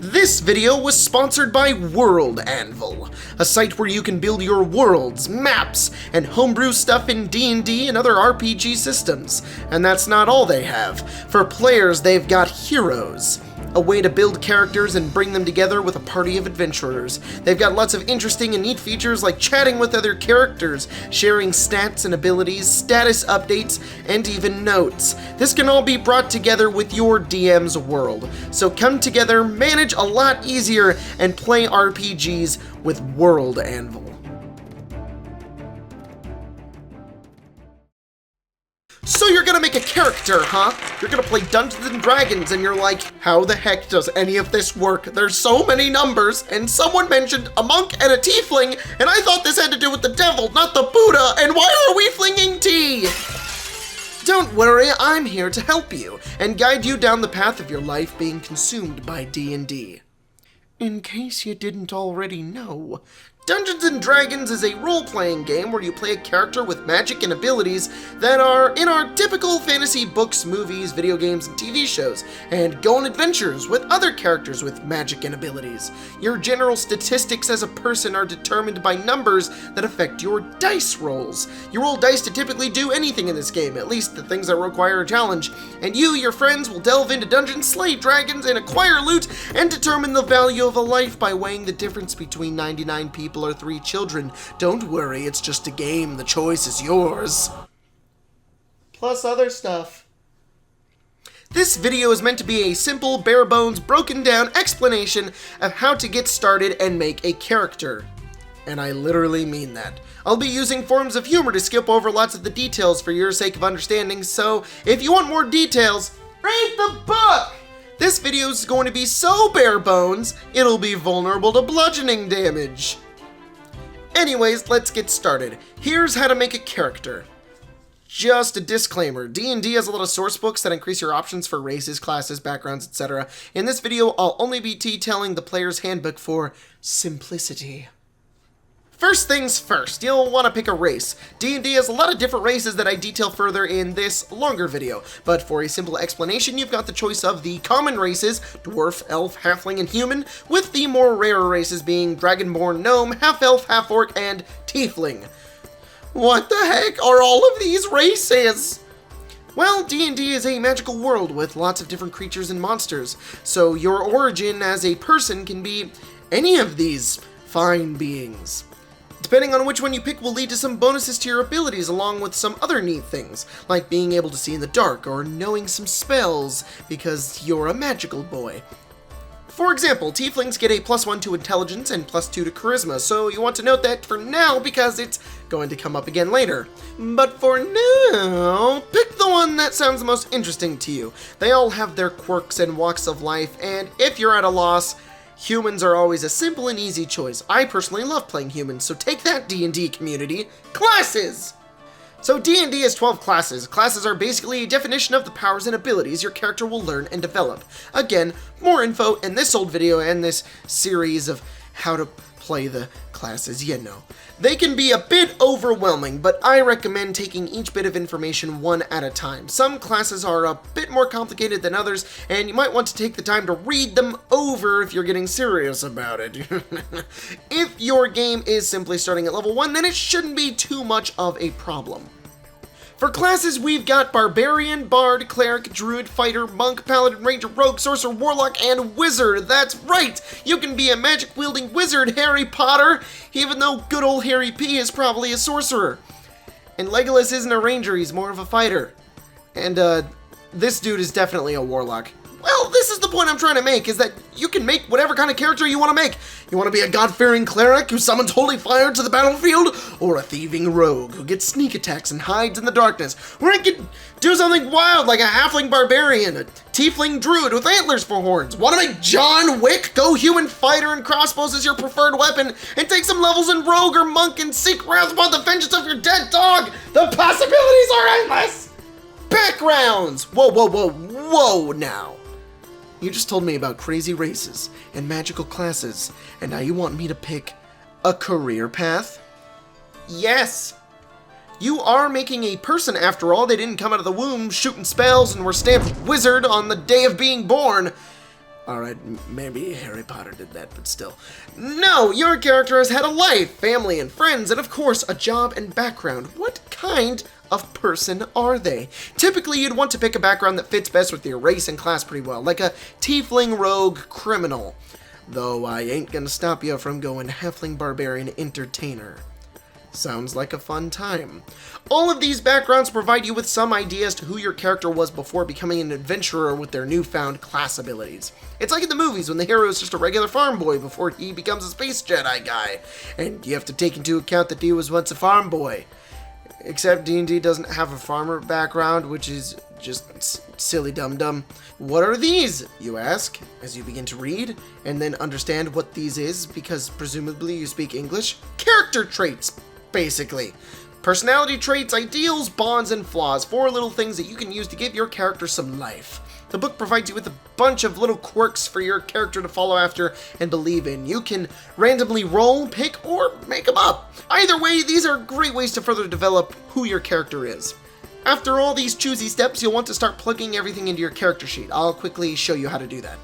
This video was sponsored by World Anvil, a site where you can build your worlds, maps, and homebrew stuff in D&D and other RPG systems. And that's not all they have. For players, they've got Heroes, a way to build characters and bring them together with a party of adventurers. They've got lots of interesting and neat features like chatting with other characters, sharing stats and abilities, status updates, and even notes. This can all be brought together with your DM's world. So come together, manage a lot easier, and play RPGs with World Anvil. So you're gonna make a character, huh? You're gonna play Dungeons and Dragons, and you're like, how the heck does any of this work? There's so many numbers, and someone mentioned a monk and a tiefling, and I thought this had to do with the devil, not the Buddha, and why are we flinging tea? Don't worry, I'm here to help you, and guide you down the path of your life being consumed by D&D. In case you didn't already know, Dungeons & Dragons is a role-playing game where you play a character with magic and abilities that are in our typical fantasy books, movies, video games, and TV shows, and go on adventures with other characters with magic and abilities. Your general statistics as a person are determined by numbers that affect your dice rolls. You roll dice to typically do anything in this game, at least the things that require a challenge, and you, your friends, will delve into dungeons, slay dragons, and acquire loot, and determine the value of a life by weighing the difference between 99 people or 3 children. Don't worry, it's just a game. The choice is yours. Plus other stuff. This video is meant to be a simple, bare-bones, broken-down explanation of how to get started and make a character. And I literally mean that. I'll be using forms of humor to skip over lots of the details for your sake of understanding, so if you want more details, read the book! This video is going to be so bare bones, it'll be vulnerable to bludgeoning damage. Anyways, let's get started. Here's how to make a character. Just a disclaimer, D&D has a lot of source books that increase your options for races, classes, backgrounds, etc. In this video, I'll only be detailing the player's handbook for simplicity. First things first, you'll want to pick a race. D&D has a lot of different races that I detail further in this longer video, but for a simple explanation, you've got the choice of the common races, dwarf, elf, halfling, and human, with the more rare races being dragonborn, gnome, half-elf, half-orc, and tiefling. What the heck are all of these races? Well, D&D is a magical world with lots of different creatures and monsters, so your origin as a person can be any of these fine beings. Depending on which one you pick will lead to some bonuses to your abilities along with some other neat things, like being able to see in the dark or knowing some spells because you're a magical boy. For example, tieflings get a +1 to intelligence and +2 to charisma, so you want to note that for now because it's going to come up again later. But for now, pick the one that sounds the most interesting to you. They all have their quirks and walks of life, and if you're at a loss, humans are always a simple and easy choice. I personally love playing humans, so take that, D&D community. Classes! So D&D has 12 classes. Classes are basically a definition of the powers and abilities your character will learn and develop. Again, more info in this old video and this series of how to play the classes, you know. They can be a bit overwhelming, but I recommend taking each bit of information one at a time. Some classes are a bit more complicated than others, and you might want to take the time to read them over if you're getting serious about it. If your game is simply starting at level 1, then it shouldn't be too much of a problem. For classes, we've got Barbarian, Bard, Cleric, Druid, Fighter, Monk, Paladin, Ranger, Rogue, Sorcerer, Warlock, and Wizard. That's right! You can be a magic-wielding wizard, Harry Potter, even though good old Harry P is probably a sorcerer. And Legolas isn't a ranger, he's more of a fighter. And, this dude is definitely a warlock. Well, this is the point I'm trying to make, is that you can make whatever kind of character you want to make. You want to be a god-fearing cleric who summons holy fire to the battlefield, or a thieving rogue who gets sneak attacks and hides in the darkness, or you can do something wild like a halfling barbarian, a tiefling druid with antlers for horns. Want to make John Wick? Go human fighter and crossbows as your preferred weapon, and take some levels in rogue or monk and seek wrath upon the vengeance of your dead dog. The possibilities are endless! Backgrounds! Whoa now. You just told me about crazy races and magical classes, and now you want me to pick a career path? Yes! You are making a person after all. They didn't come out of the womb shooting spells and were stamped wizard on the day of being born. Alright, maybe Harry Potter did that, but still. No, your character has had a life, family and friends, and of course, a job and background. What kind of person are they? Typically, you'd want to pick a background that fits best with your race and class pretty well, like a tiefling rogue criminal. Though I ain't gonna stop you from going halfling barbarian entertainer. Sounds like a fun time. All of these backgrounds provide you with some idea as to who your character was before becoming an adventurer with their newfound class abilities. It's like in the movies when the hero is just a regular farm boy before he becomes a space Jedi guy, and you have to take into account that he was once a farm boy. Except D&D doesn't have a farmer background, which is just silly dum-dum. What are these, you ask, as you begin to read, and then understand what these is, because presumably you speak English? Character traits, basically. Personality traits, ideals, bonds, and flaws. 4 little things that you can use to give your character some life. The book provides you with a bunch of little quirks for your character to follow after and believe in. You can randomly roll, pick, or make them up. Either way, these are great ways to further develop who your character is. After all these choosy steps, you'll want to start plugging everything into your character sheet. I'll quickly show you how to do that.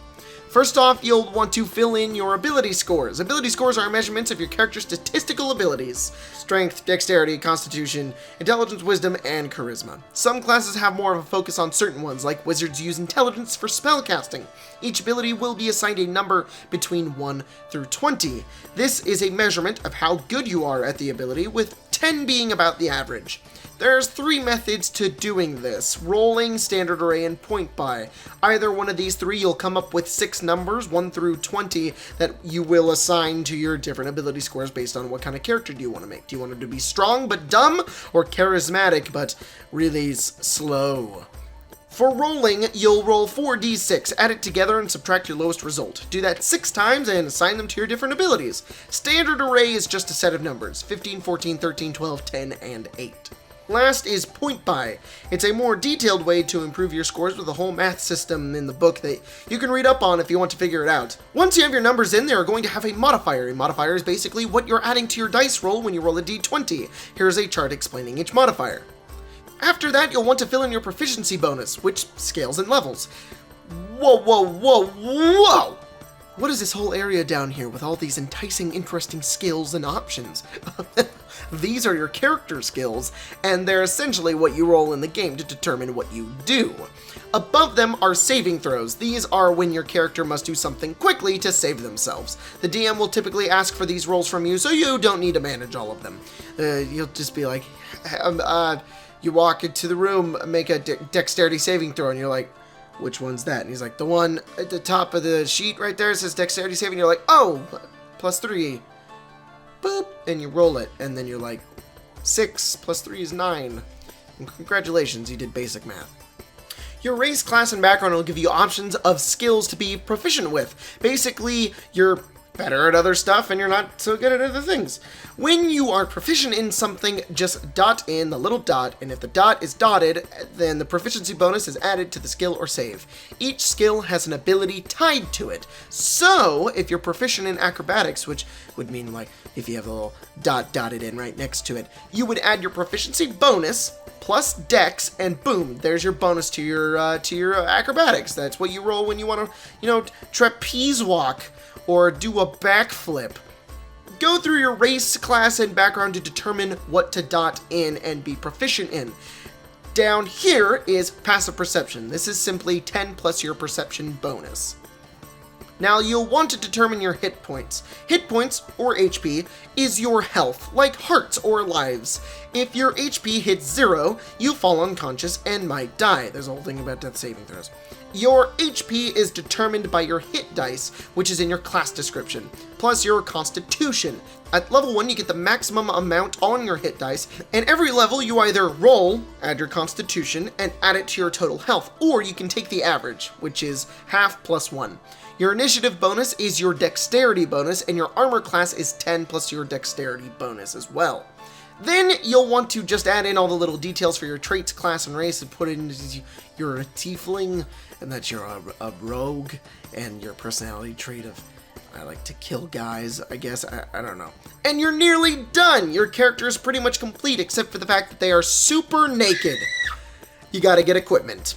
First off, you'll want to fill in your ability scores. Ability scores are measurements of your character's statistical abilities. Strength, dexterity, constitution, intelligence, wisdom, and charisma. Some classes have more of a focus on certain ones, like wizards use intelligence for spellcasting. Each ability will be assigned a number between 1 through 20. This is a measurement of how good you are at the ability, with 10 being about the average. There's 3 methods to doing this: rolling, standard array, and point buy. Either one of these 3, you'll come up with 6 numbers, 1 through 20, that you will assign to your different ability scores based on what kind of character do you want to make. Do you want him to be strong but dumb, or charismatic but really slow? For rolling, you'll roll 4d6, add it together, and subtract your lowest result. Do that 6 times and assign them to your different abilities. Standard array is just a set of numbers: 15, 14, 13, 12, 10, and 8. Last is point buy. It's a more detailed way to improve your scores with a whole math system in the book that you can read up on if you want to figure it out. Once you have your numbers in, they are going to have a modifier. A modifier is basically what you're adding to your dice roll when you roll a d20. Here's a chart explaining each modifier. After that, you'll want to fill in your proficiency bonus, which scales and levels. Whoa, whoa, whoa, whoa! What is this whole area down here with all these enticing, interesting skills and options? These are your character skills, and they're essentially what you roll in the game to determine what you do. Above them are saving throws. These are when your character must do something quickly to save themselves. The DM will typically ask for these rolls from you, so you don't need to manage all of them. You'll just be like, you walk into the room, make a dexterity saving throw, and you're like, which one's that? And he's like, the one at the top of the sheet right there says dexterity saving. You're like, oh, +3. Boop, and you roll it, and then you're like, 6 + 3 is 9. And congratulations, you did basic math. Your race, class, and background will give you options of skills to be proficient with. Basically, you're better at other stuff and you're not so good at other things. When you are proficient in something, just dot in the little dot, and if the dot is dotted, then the proficiency bonus is added to the skill or save. Each skill has an ability tied to it. So, if you're proficient in acrobatics, which would mean like if you have a little dot dotted in right next to it, you would add your proficiency bonus plus dex, and boom, there's your bonus to your acrobatics. That's what you roll when you want to, trapeze walk or do a backflip. Go through your race, class, and background to determine what to dot in and be proficient in. Down here is passive perception. This is simply 10 plus your perception bonus. Now you'll want to determine your hit points. Hit points, or HP, is your health, like hearts or lives. If your HP hits 0, you fall unconscious and might die. There's a whole thing about death saving throws. Your HP is determined by your hit dice, which is in your class description, plus your constitution. At level 1, you get the maximum amount on your hit dice, and every level you either roll, add your constitution, and add it to your total health, or you can take the average, which is half plus 1. Your initiative bonus is your dexterity bonus, and your armor class is 10 plus your dexterity bonus as well. Then you'll want to just add in all the little details for your traits, class, and race, and put in you're a tiefling, and that you're a rogue, and your personality trait of I like to kill guys, I guess, I don't know. And you're nearly done! Your character is pretty much complete, except for the fact that they are super naked. You gotta get equipment.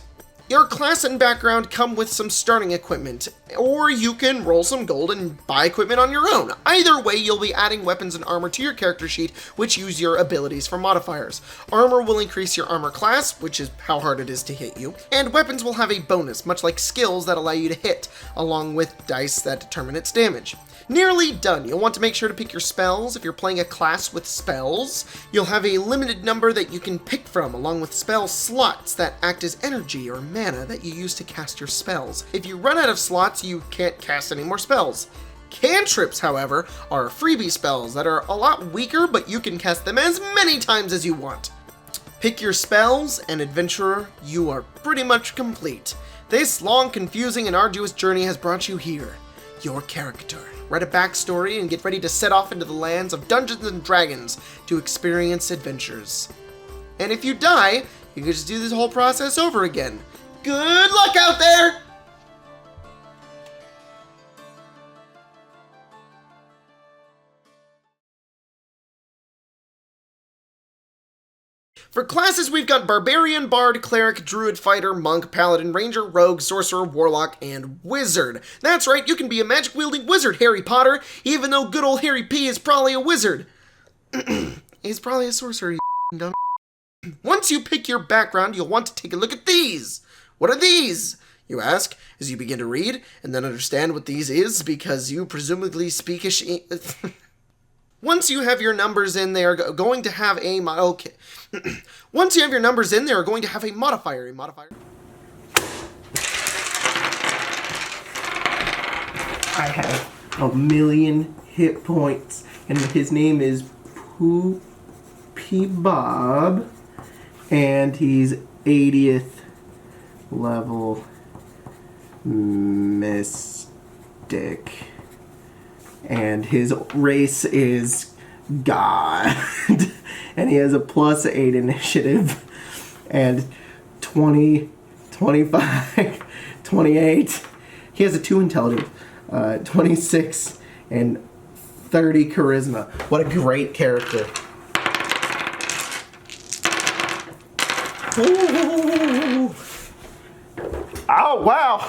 Your class and background come with some starting equipment, or you can roll some gold and buy equipment on your own. Either way, you'll be adding weapons and armor to your character sheet, which use your abilities for modifiers. Armor will increase your armor class, which is how hard it is to hit you, and weapons will have a bonus, much like skills that allow you to hit, along with dice that determine its damage. Nearly done. You'll want to make sure to pick your spells. If you're playing a class with spells, you'll have a limited number that you can pick from, along with spell slots that act as energy or mana that you use to cast your spells. If you run out of slots, you can't cast any more spells. Cantrips, however, are freebie spells that are a lot weaker, but you can cast them as many times as you want. Pick your spells, and adventurer, you are pretty much complete. This long, confusing, and arduous journey has brought you here. Your character. Write a backstory and get ready to set off into the lands of Dungeons and Dragons to experience adventures. And if you die, you can just do this whole process over again. Good luck out there! For classes, we've got Barbarian, Bard, Cleric, Druid, Fighter, Monk, Paladin, Ranger, Rogue, Sorcerer, Warlock, and Wizard. That's right, you can be a magic-wielding wizard, Harry Potter, even though good old Harry P is probably a wizard. He's probably a sorcerer, you dumb. Once you pick your background, you'll want to take a look at these. What are these? You ask, as you begin to read, and then understand what these is, because you presumably speak Once you have your numbers in, they are going to have a Once you have your numbers in, they are going to have a modifier. I have 1,000,000 hit points, and his name is Poopy Bob, and he's 80th level mystic. And his race is God. And he has a +8 initiative. And 20, 25, 28. He has a 2 intelligence. 26 and 30 charisma. What a great character. Ooh. Oh, wow.